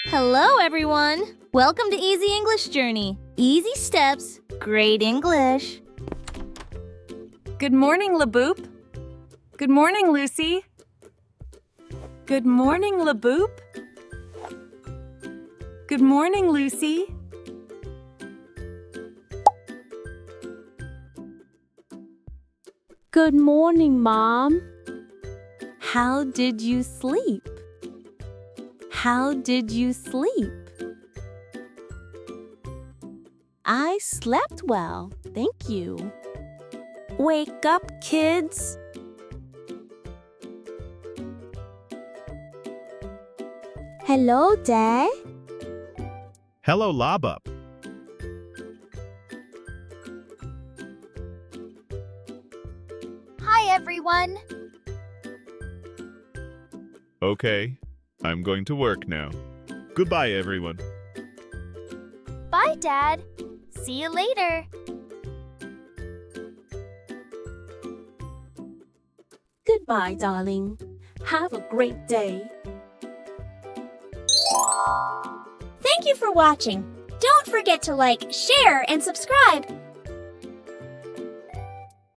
Hello, everyone. Welcome to Easy English Journey. Easy steps, great English. Good morning, Labup. Good morning, Lucy. Good morning, Labup. Good morning, Lucy. Good morning, Mom. How did you sleep? How did you sleep? I slept well, thank you. Wake up, kids. Hello, Dad. Hello, Labup. Hi, everyone. Okay, I'm going to work now. Goodbye, everyone. Bye, Dad. See you later. Goodbye, darling. Have a great day. Thank you for watching. Don't forget to like, share, and subscribe.